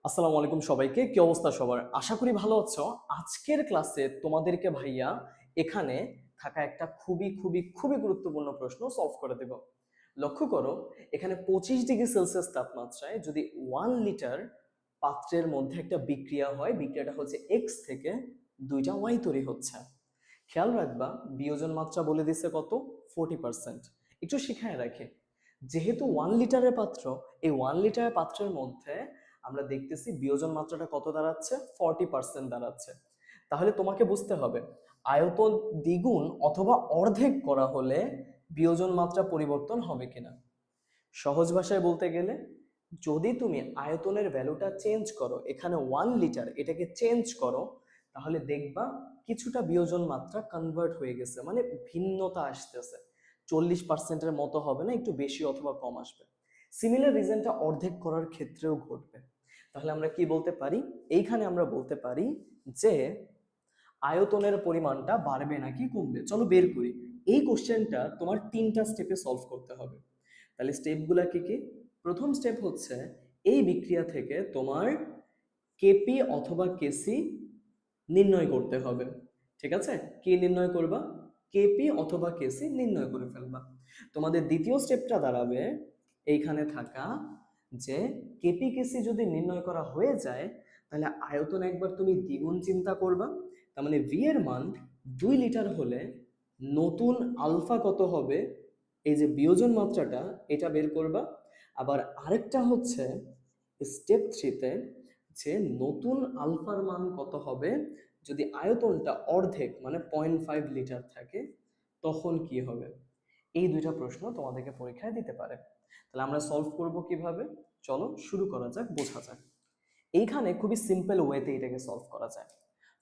আসসালামু আলাইকুম সবাইকে, কি অবস্থা সবার? আশা করি ভালো আছো। আজকের ক্লাসে তোমাদেরকে ভাইয়া এখানে থাকা একটা খুবই খুবই খুবই গুরুত্বপূর্ণ প্রশ্ন সলভ করে দেব। লক্ষ্য করো, এখানে 25 ডিগ্রি সেলসিয়াস তাপমাত্রায় যদি 1 লিটার পাত্রের মধ্যে একটা বিক্রিয়া হয়, বিক্রিয়াটা হচ্ছে এক্স থেকে দুইটা ওয়াই তৈরি হচ্ছে। খেয়াল রাখবা, বিয়োজন মাত্রা বলে দিছে কত? 40%। একটু শিখায় রাখে, যেহেতু 1 লিটারের পাত্র, এই 1 লিটারের পাত্রের মধ্যে আমরা দেখতেছি বিয়োজন মাত্রাটা কত দাঁড়াচ্ছে? 40% দাঁড়াচ্ছে। তাহলে তোমাকে বুঝতে হবে আয়তন দ্বিগুণ অথবা অর্ধেক করা হলে বিয়োজন মাত্রা পরিবর্তন হবে কিনা। সহজ ভাষায় বলতে গেলে, যদি তুমি আয়তনের ভ্যালুটা চেঞ্জ করো, এখানে 1 লিটার এটাকে চেঞ্জ করো, তাহলে দেখবা কিছুটা বিয়োজন মাত্রা কনভার্ট হয়ে গেছে, মানে ভিন্নতা আসতেছে। 40%-এর মতো হবে না, একটু বেশি অথবা কম আসবে। সিমিলার রিজনটা অর্ধেক করার ক্ষেত্রেও ঘটবে। তাহলে আমরা কি বলতে পারি? এইখানে আমরা বলতে পারি যে আয়তনের পরিমাণটা বাড়বে নাকি কমবে। চলো বের করি। এই কোশ্চেনটা তোমার 3টা স্টেপে সলভ করতে হবে। তাহলে স্টেপগুলা কি কি? প্রথম স্টেপ হচ্ছে এই বিক্রিয়া থেকে তোমার কেপি অথবা কেসি নির্ণয় করতে হবে। ঠিক আছে? কি নির্ণয় করবা? কেপি অথবা কেসি নির্ণয় করে ফেলবা। তোমাদের দ্বিতীয় স্টেপটা দাঁড়াবে এইখানে থাকা যে কেপি কেসি যদি নির্ণয় করা হয়ে যায়, তাহলে আয়তন একবার তুমি দ্বিগুণ চিন্তা করবা। তার মানে ভি এর মান 2 লিটার হলে নতুন আলফা কত হবে, এই যে বিয়োজন মাত্রাটা, এটা বের করবা। আবার আরেকটা হচ্ছে স্টেপ 3-তে, যে নতুন আলফার মান কত হবে যদি আয়তনটা অর্ধেক মানে 0.5 লিটার থাকে, তখন কি হবে। এই দুইটা প্রশ্ন তোমাদেরকে পরীক্ষায় দিতে পারে। তাহলে আমরা সলভ করব কিভাবে? চলো শুরু করা যাক, বোঝা যাক। এইখানে খুবই সিম্পল ওয়েতে এটাকে সলভ করা যায়।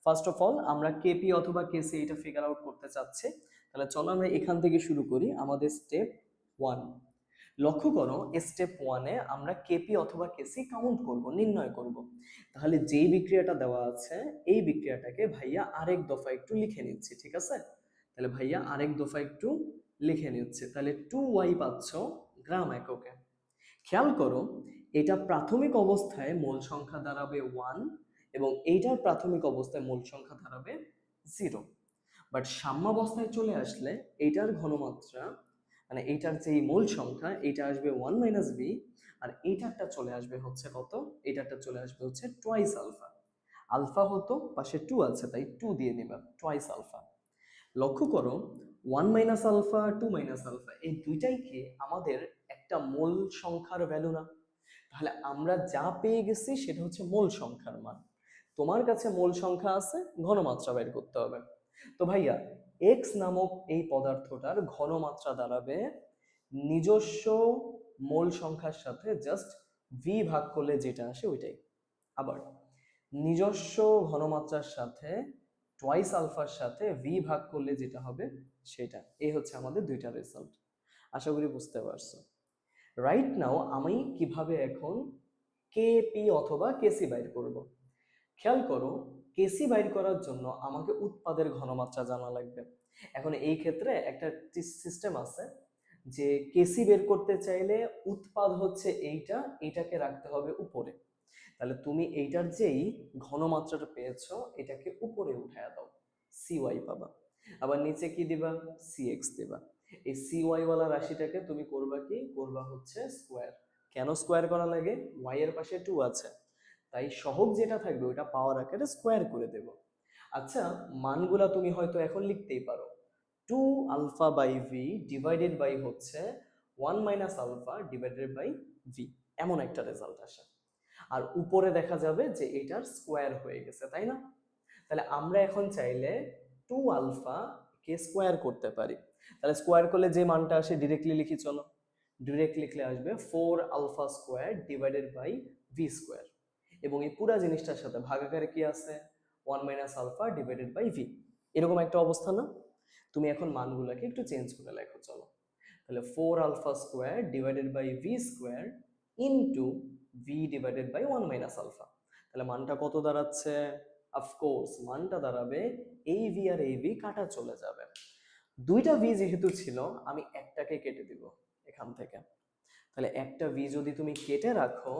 ফার্স্ট অফ অল আমরা কেপি অথবা কেসি এটা ফিগার আউট করতে চাচ্ছি। তাহলে চলো আমরা এখান থেকে শুরু করি। আমাদের স্টেপ 1। লক্ষ্য করো, স্টেপ 1-এ আমরা কেপি অথবা কেসি কাউন্ট করব, নির্ণয় করব। তাহলে যেই বিক্রিয়াটা দেওয়া আছে, এই বিক্রিয়াটাকে ভাইয়া আরেক দফা একটু লিখে নিচ্ছি, ঠিক আছে? তাহলে ভাইয়া আরেক দফা একটু লিখে নিচ্ছে। তাহলে 2y পাচ্ছ গ্রাম এককে। খেয়াল করো, এটা প্রাথমিক অবস্থায় মোল সংখ্যা দাঁড়াবে 1 এবং এইটার প্রাথমিক অবস্থায় মোল সংখ্যা দাঁড়াবে 0। বাট সাম্যাবস্থায় চলে আসলে এইটার ঘনমাত্রা, মানে এইটার যে মোল সংখ্যা, এটা আসবে 1 মাইনাস বি, আর এইটারটা চলে আসবে হচ্ছে কত? এইটারটা চলে আসবে হচ্ছে টোয়াইস আলফা। আলফা হতো, পাশে 2 আছে তাই 2 দিয়ে নিবা, টোয়াইস আলফা। লক্ষ্য করো, 1 মাইনাস আলফা 2 মাইনাস আলফা এই দুইটাই কি আমাদের একটা মোল সংখ্যার ভ্যালু না? তাহলে আমরা যা পেয়ে গেছি সেটা হচ্ছে মোল সংখ্যার মান। তোমার কাছে মোল সংখ্যা আছে, ঘনমাত্রা বের করতে হবে। তো ভাইয়া এক্স নামক এই পদার্থটার ঘনমাত্রা দাঁড়াবে নিজস্ব মোল সংখ্যার সাথে জাস্ট ভি ভাগ করলে যেটা আসে ওইটাই। আবার নিজস্ব ঘনমাত্রার সাথে টোয়াইস আলফার সাথে ভি ভাগ করলে যেটা হবে সেটা। এই হচ্ছে আমাদের দুইটা রেজাল্ট। আশা করি বুঝতে পারছো। রাইট নাও আমি কিভাবে এখন কেপি অথবা কেসি বাইর করব। খেয়াল করো, কেসি বাইর করার জন্য আমাকে উৎপাদের ঘনমাত্রা জানা লাগবে। এখন এই ক্ষেত্রে একটা সিস্টেম আছে যে কেসি বের করতে চাইলে উৎপাদ হচ্ছে এইটা, এটাকে রাখতে হবে উপরে। তাহলে তুমি এইটার যেই ঘনমাত্রাটা পেয়েছো এটাকে উপরে উঠায় দাও, সিওয়াই পাবা। আবার নিচে কি দিবা? সিএক্স দিবা। এই সিওয়াই ওয়ালা রাশিটাকে তুমি করবা কি? করবা হচ্ছে স্কোয়ার। কেন স্কোয়ার করা লাগে? ওয়াই এর পাশে 2 আছে, তাই সহগ যেটা থাকবে ওটা পাওয়ার আকারে স্কোয়ার করে দেব। আচ্ছা, মানগুলা তুমি হয়তো এখন লিখতেই পারো। 2 alpha by V divided by হচ্ছে 1 minus alpha divided by V, এমন একটা রেজাল্ট আসে। আর উপরে দেখা যাবে যে এটার স্কোয়ার হয়ে গেছে, তাই না? তাহলে আমরা এখন চাইলে 2 আলফা কে স্কোয়ার করতে পারি। তাহলে স্কোয়ার করলে যে মানটা আসে ডিরেক্টলি লিখি, চলো। ডিরেক্ট লিখলে আসবে 4 alpha square divided by V square, এবং এই পুরা জিনিসটার সাথে ভাগাকারে কি আছে? 1 minus alpha divided by V. এরকম একটা অবস্থা না? তুমি এখন মানগুলোকে একটু চেঞ্জ করে লেখো, চলো। তাহলে 4 alpha square divided by V square into V divided by 1 minus alpha. তাহলে মানটা কত দাঁড়াচ্ছে? অফকোর্স মানটা দাঁড়াবে এই ভি আর এই ভি কাটা চলে যাবে। দুইটা ভি যেহেতু ছিল, আমি একটাকে কেটে দিব এখান থেকে। তাহলে একটা ভি যদি তুমি কেটে রাখো,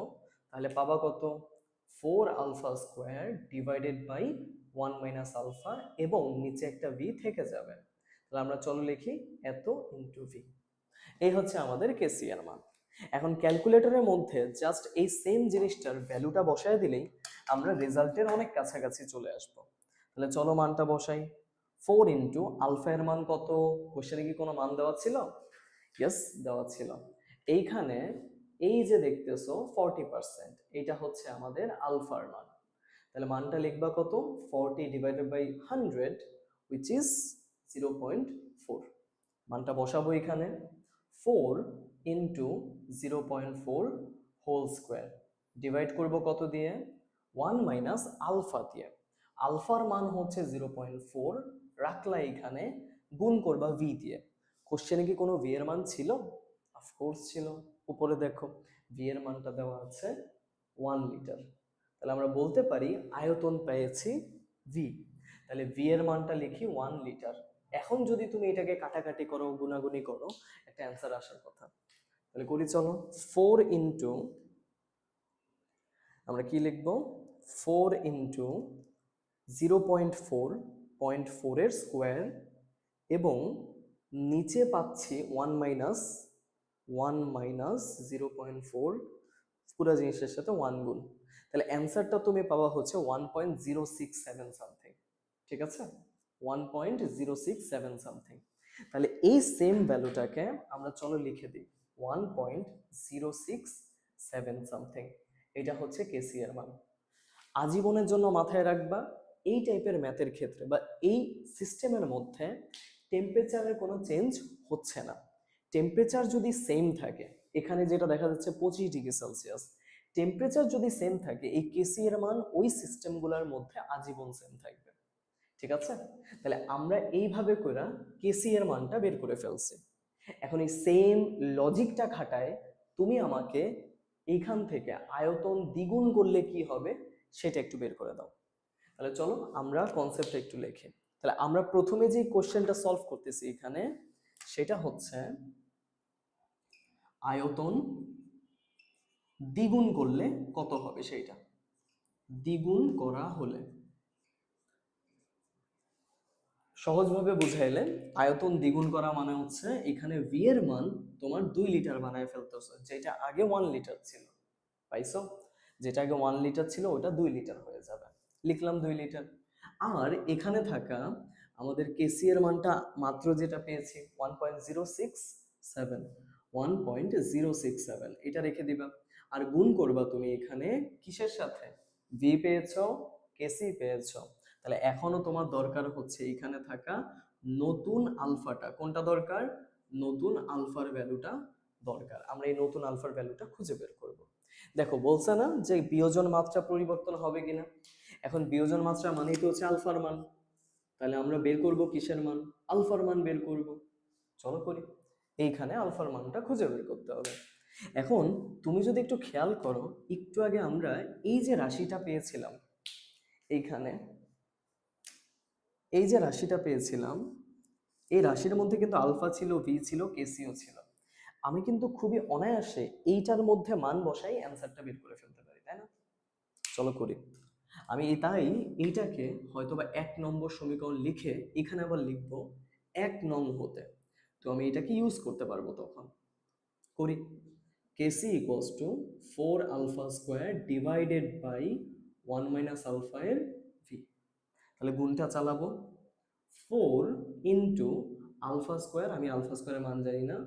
তাহলে পাবা কত? 4 alpha square divided by 1 minus alpha, এবং নিচে একটা ভি থেকে যাবে। তাহলে আমরা চলো লিখি এত ইন্টু ভি। এই হচ্ছে আমাদের কেসিআর মান। এখন ক্যালকুলেটরের মধ্যে জাস্ট এই সেম জিনিসটার ভ্যালুটা বসায় দিলেই আমরা রেজাল্টের অনেক কাছাকাছি চলে আসব। তাহলে চলো মানটা বসাই। 4 ইন্টু আলফা এর মান কত? কোশ্চেনে কি কোনো মান দেওয়া ছিল? ইয়েস, দেওয়া ছিল। এইখানে এই যে দেখতেছো 40%, এটা হচ্ছে আমাদের আলফার মান। তাহলে মানটা লিখবা কত? 40 ডিভাইডেড বাই 100 which is 0.4। মানটা বসাবো এখানে। 4 ইন্টু 0.4 হোল স্কোয়ার ডিভাইড করব কত দিয়ে? 1 মাইনাস আলফা দিয়ে। আলফার মান হচ্ছে 0.4, রাখলা এখানে, গুণ করবা ভি দিয়ে। কোশ্চেনে কি কোনো ভি এর মান ছিল? অফকোর্স ছিল। উপরে দেখো ভি এর মানটা দেওয়া আছে 1 লিটার। তাহলে আমরা বলতে পারি আয়তন পেয়েছি ভি। তাহলে ভি এর মানটা লিখি 1 লিটার। এখন যদি তুমি এটাকে কাটাকাটি করো, গুণাগুনি করো, একটা অ্যান্সার আসার কথা। তাহলে করি চলো। 4 ইন্টু, আমরা কি লিখবো? 4 ইন্টু 0.4, 0.4 এর স্কোয়ার, এবং নিচে পাচ্ছি 1 মাইনাস 0.4, পুরো জিনিসের সাথে 1 গুণ। তাহলে অ্যান্সারটা তুমি পাবা হচ্ছে 1.067 সামথিং। ঠিক আছে, 1.067 সামথিং। তাহলে এই সেম ভ্যালুটাকে আমরা চলো লিখে দিই 1.067 সামথিং। এটা হচ্ছে কেসি এর মান। আজীবনের জন্য মাথায় রাখবা, এই টাইপের ম্যাথের ক্ষেত্রে বা এই সিস্টেমের মধ্যে টেম্পারেচারের কোনো চেঞ্জ হচ্ছে না। টেম্পারেচার যদি সেম থাকে, এখানে যেটা দেখা যাচ্ছে 25 ডিগ্রি সেলসিয়াস, টেম্পারেচার যদি সেম থাকে, এই কেসি এর মান ওই সিস্টেমগুলোর মধ্যে আজীবন সেম থাকবে। ঠিক আছে, তাহলে আমরা এইভাবে করে কেসি এর মানটা বের করে ফেলছি। এখন এই সেম লজিকটা খাটায় তুমি আমাকে এইখান থেকে আয়তন দ্বিগুণ করলে কি হবে সেটা একটু বের করে দাও। তাহলে চলো আমরা কনসেপ্টটা একটু লিখি। তাহলে আমরা প্রথমে যে কোশ্চেনটা সলভ করতেছি এখানে, সেটা হচ্ছে আয়তন দ্বিগুণ করলে কত হবে, সেইটা দ্বিগুণ করা হলে। সহজভাবে বুঝাইলে আয়তন দ্বিগুণ করা মানে হচ্ছে এখানে ভি এর মান তোমার 2 লিটার বানায় ফেলতেছো, যেটা আগে 1 লিটার ছিল। পাইছো? যেটা আগে 1 লিটার ছিল ওটা 2 লিটার হয়ে যাবে। লিখলাম 2 লিটার। আর এখানে থাকা আমাদের কেসি এর মানটা মাত্র যেটা পেয়েছি 1.067, 1.067 এটা রেখে দিবা। আর গুণ করবা তুমি এখানে কিসের সাথে? ভি পেয়েছো, কেসি পেয়েছো। তাহলে এখনো তোমার দরকার হচ্ছে এখানে থাকা নতুন আলফাটা। কোনটা দরকার? নতুন আলফার ভ্যালুটা দরকার। আমরা এই নতুন আলফার ভ্যালুটা খুঁজে বের করব। দেখো বলছে না যে বিয়োজন মাত্রা পরিবর্তন হবে কিনা। এখন বিয়োজন মাত্রা মানেই তো হচ্ছে আলফার মান। তাহলে আমরা বের করব কিসের মান? আলফার মান বের করব। চলো করি। এইখানে আলফার মানটা খুঁজে বের করতে হবে। এখন তুমি যদি একটু খেয়াল করো, একটু আগে আমরা এই যে রাশিটা পেয়েছিলাম, এইখানে এই যে রাশিটা পেয়েছিলাম, এই রাশির মধ্যে কিন্তু আলফা ছিল, ভি ছিল, কেসিও ছিল। আমি কিন্তু খুবই অনায়াসে এইটার মধ্যে মান বসাই অ্যান্সারটা বের করে ফেলতে পারি, তাই না? চলো করি। আমি তাই এইটাকে হয়তোবা 1 নম্বর সমীকরণ লিখে এখানে আবার লিখবো 1 নং হতে। তো আমি এটাকে ইউজ করতে পারবো তখন। করি। KC equals to 4 alpha square divided by 1 minus alpha এর ভি। তাহলে গুণটা চালাবো। 4 ইন্টু আলফা স্কোয়ার, আমি আলফা স্কোয়ারের মান জানি না,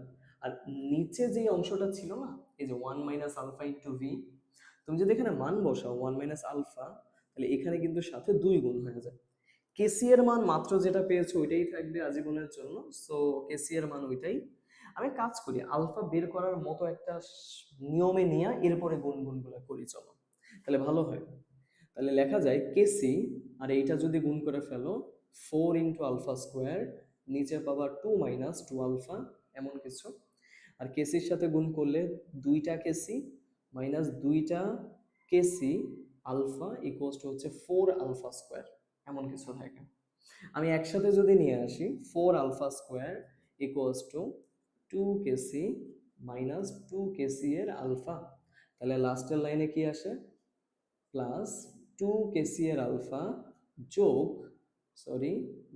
আর নিচে যে অংশটা ছিল না, এই যে 1 মাইনাস আলফা ইন্টু ভি, তুমি যদি এখানে মান বসাও 1 মাইনাস আলফা, তাহলে এখানে কিন্তু সাথে 2 গুণ হয়ে যায়। কেসি এর মান মাত্র যেটা পেয়েছো ওইটাই থাকবে আজীবনের জন্য, সো কেসি এর মান ওইটাই। আমি কাজ করি আলফা বের করার মতো একটা নিয়মে নিয়ে এরপরে গুণগুলো করি, চলো তাহলে ভালো হয়। তাহলে লেখা যায় কেসি, আর এইটা যদি গুণ করে ফেলো 4 ইন্টু আলফা স্কোয়ার, নিচে পাবা 2 মাইনাস 2 আলফা, এমন কিছু। আর কেসির সাথে গুণ করলে 2টা কেসি মাইনাস 2টা কেসি আলফা ইকুয়ালস টু হচ্ছে 4 আলফা স্কোয়ার, এমন কিছু থাকে। আমি একসাথে যদি নিয়ে আসি 4 alpha square equals to 2 KC minus 2 KC এর আলফা, তাহলে লাস্টের লাইনে কি আসে? প্লাস 2 এর আলফা যোগ, সরি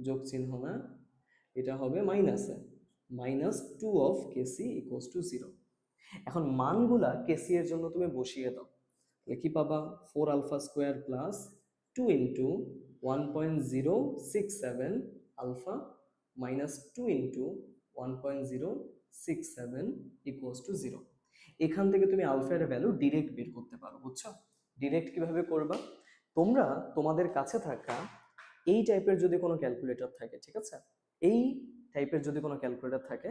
যোগ চিহ্ন না, এটা হবে মাইনাসে, -2 of KC = 0। এখন মানগুলা কেসি এর জন্য তুমি বসিয়ে দাও, তাহলে কি পাবা, 4α² plus 2 into 1.067 alpha minus 2 into 1.067 = 0। এখান থেকে তুমি আলফা এর ভ্যালু ডিরেক্ট বের করতে পারো, বুঝছো? ডিরেক্ট কিভাবে করবা, তোমরা তোমাদের কাছে থাকা এই টাইপের যদি কোনো ক্যালকুলেটর থাকে, ঠিক আছে, এই টাইপের যদি কোনো ক্যালকুলেটর থাকে,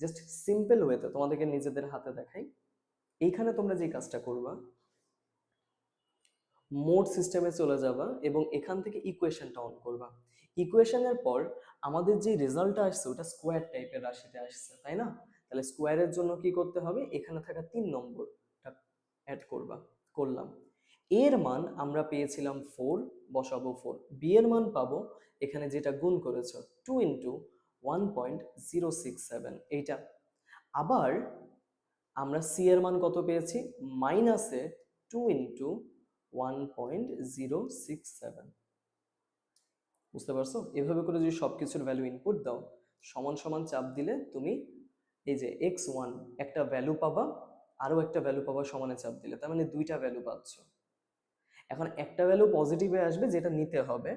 জাস্ট সিম্পল ওয়েতে তোমাদেরকে নিজেদের হাতে দেখাই। এইখানে তোমরা যে কাজটা করবা, মোড সিস্টেমে চলে যাবা এবং এখান থেকে ইকুয়েশনটা অন করবা। ইকুয়েশনের পর আমাদের যে রেজাল্টটা আসছে ওটা স্কোয়ার টাইপের রাশিতে আসছে, তাই না? তাহলে স্কোয়ারের জন্য কি করতে হবে, এখানে থাকা 3 নম্বরটা অ্যাড করবা, করলাম। এর মান আমরা পেয়েছিলাম 4, বসাবো 4। বি এর মান পাবো এখানে যেটা গুণ করেছো 2 ইন্টু 1.067, এইটা। আবার আমরা সি এর মান কত পেয়েছি, মাইনাসে 2 ইন্টু 1.067। বুঝতে পারছো? এভাবে করে যদি সবকিছুর ভ্যালু ইনপুট দাও, সমান সমান চাপ দিলে তুমি এই যে x1 একটা ভ্যালু পাবা, আরো একটা ভ্যালু পাবা সমানে চাপ দিলে, তার মানে দুইটা ভ্যালু পাচ্ছ। এখন একটা ভ্যালু পজিটিভে আসবে যেটা নিতে হবে,